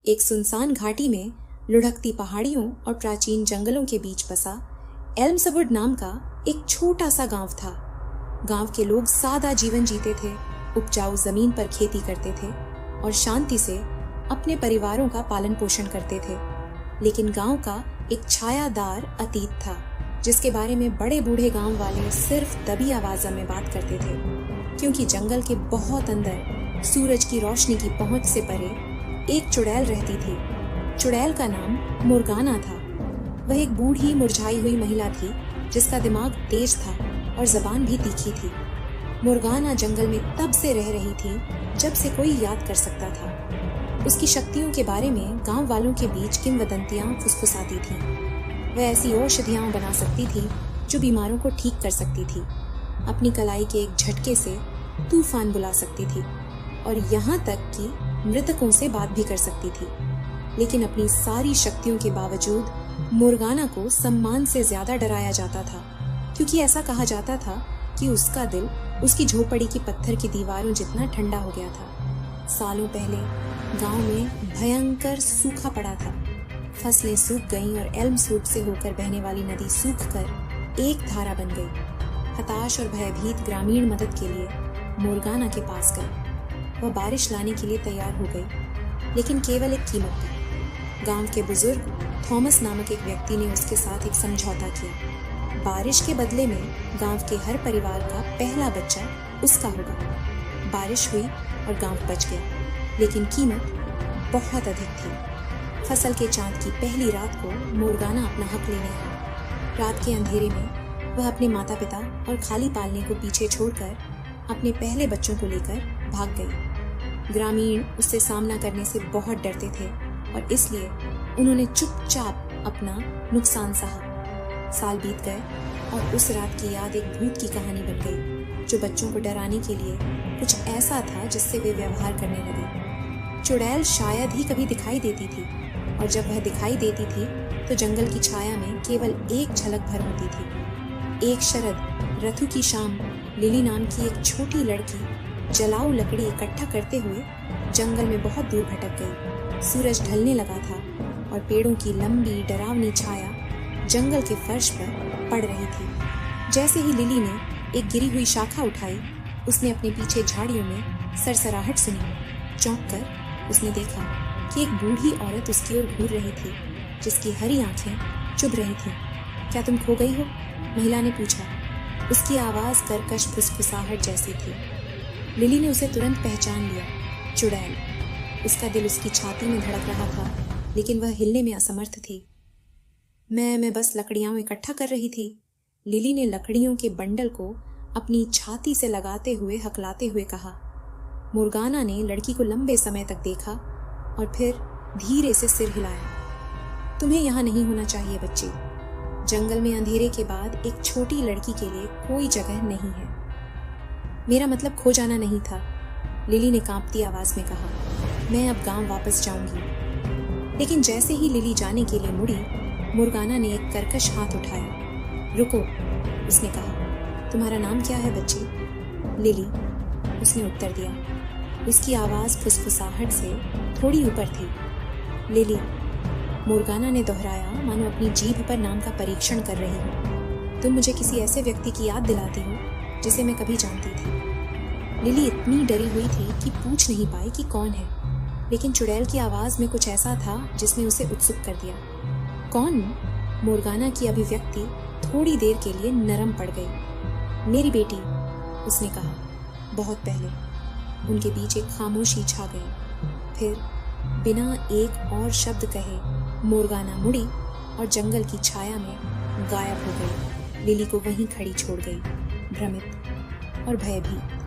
एक सुनसान घाटी में लुढ़कती पहाड़ियों और प्राचीन जंगलों के बीच बसा एल्मसवुड नाम का एक छोटा सा गांव था। गांव के लोग सादा जीवन जीते थे, उपजाऊ जमीन पर खेती करते थे और शांति से अपने परिवारों का पालन पोषण करते थे। लेकिन गांव का एक छायादार अतीत था, जिसके बारे में बड़े बूढ़े गांव वाले सिर्फ दबी आवाज़ में बात करते थे, क्योंकि जंगल के बहुत अंदर सूरज की रोशनी की पहुंच से परे एक चुड़ैल रहती थी। चुड़ैल का नाम मुर्गाना था। वह एक बूढ़ी मुरझाई हुई महिला थी, जिसका दिमाग तेज था और जबान भी तीखी थी। मुर्गाना जंगल में तब से रह रही थी जब से कोई याद कर सकता था। उसकी शक्तियों के बारे में गांव वालों के बीच किंवदंतियां फुसफुसाती थीं। वह ऐसी औषधियां बना सकती थी जो बीमारों को ठीक कर सकती थी। अपनी कलाई के एक झटके से तूफान बुला सकती थी और यहाँ तक कि मृतकों से बात भी कर सकती थी। लेकिन अपनी सारी शक्तियों के बावजूद मुर्गाना को सम्मान से ज्यादा डराया जाता था, क्योंकि ऐसा कहा जाता था कि उसका दिल उसकी झोपड़ी की पत्थर की दीवारों जितना ठंडा हो गया था। सालों पहले गांव में भयंकर सूखा पड़ा था। फसलें सूख गईं और एल्मसवुड से होकर बहने वाली नदी सूखकर एक धारा बन गई। हताश और भयभीत ग्रामीण मदद के लिए मुर्गाना के पास गए। वह बारिश लाने के लिए तैयार हो गई, लेकिन केवल एक कीमत पर। गांव के बुजुर्ग थॉमस नामक एक व्यक्ति ने उसके साथ एक समझौता किया। बारिश के बदले में गांव के हर परिवार का पहला बच्चा उसका होगा। बारिश हुई और गांव बच गया, लेकिन कीमत बहुत अधिक थी। फसल के चांद की पहली रात को मुर्गाना अपना हक लेने आया। रात के अंधेरे में वह अपने माता पिता और खाली पालने को पीछे छोड़कर अपने पहले बच्चों को लेकर भाग गई। ग्रामीण उससे सामना करने से बहुत डरते थे और इसलिए उन्होंने चुपचाप अपना नुकसान सहा। साल बीत गए और उस रात की याद एक भूत की कहानी बन गई, जो बच्चों को डराने के लिए कुछ ऐसा था जिससे वे व्यवहार करने लगे। चुड़ैल शायद ही कभी दिखाई देती थी, और जब वह दिखाई देती थी तो जंगल की छाया में केवल एक झलक भर होती थी। एक शरद रथु की शाम लिली नाम की एक छोटी लड़की जलाऊ लकड़ी इकट्ठा करते हुए जंगल में बहुत दूर भटक गई। सूरज ढलने लगा था और पेड़ों की लंबी डरावनी छाया जंगल के फर्श पर पड़ रही थी। जैसे ही लिली ने एक गिरी हुई शाखा उठाई, उसने अपने पीछे झाड़ियों में सरसराहट सुनी। चौंक कर उसने देखा कि एक बूढ़ी औरत उसकी ओर घूर रही थी, जिसकी हरी आंखें चुभ रही थीं। क्या तुम खो गई हो? महिला ने पूछा। उसकी आवाज कर्कश फुसफुसाहट जैसी थी। लिली ने उसे तुरंत पहचान लिया। चुड़ैल। उसका दिल उसकी छाती में धड़क रहा था, लेकिन वह हिलने में असमर्थ थी। मैं बस लकड़ियां इकट्ठा कर रही थी। लिली ने लकड़ियों के बंडल को अपनी छाती से लगाते हुए हकलाते हुए कहा। मुर्गाना ने लड़की को लंबे समय तक देखा और फिर धीरे से सिर हिलाया। तुम्हें यहाँ नहीं होना चाहिए बच्ची। जंगल में अंधेरे के बाद एक छोटी लड़की के लिए कोई जगह नहीं है। मेरा मतलब खो जाना नहीं था, लिली ने कांपती आवाज में कहा। मैं अब गांव वापस जाऊंगी। लेकिन जैसे ही लिली जाने के लिए मुड़ी, मुर्गाना ने एक कर्कश हाथ उठाया। रुको, उसने कहा। तुम्हारा नाम क्या है बच्ची? लिली, उसने उत्तर दिया। उसकी आवाज फुसफुसाहट से थोड़ी ऊपर थी। लिली, मुर्गाना ने दोहराया, मानो अपनी जीभ पर नाम का परीक्षण कर रही हो। तुम मुझे किसी ऐसे व्यक्ति की याद दिलाती हो जिसे मैं कभी जानती थी। लिली इतनी डरी हुई थी कि पूछ नहीं पाई कि कौन है, लेकिन चुड़ैल की आवाज में कुछ ऐसा था जिसने उसे उत्सुक कर दिया। कौन? मुर्गाना की अभिव्यक्ति थोड़ी देर के लिए नरम पड़ गई। मेरी बेटी, उसने कहा। बहुत पहले। उनके बीच एक खामोशी छा गई। फिर बिना एक और शब्द कहे मुर्गाना मुड़ी और जंगल की छाया में गायब हो गई। लिली को वहीं खड़ी छोड़ गई, भ्रमित और भयभीत।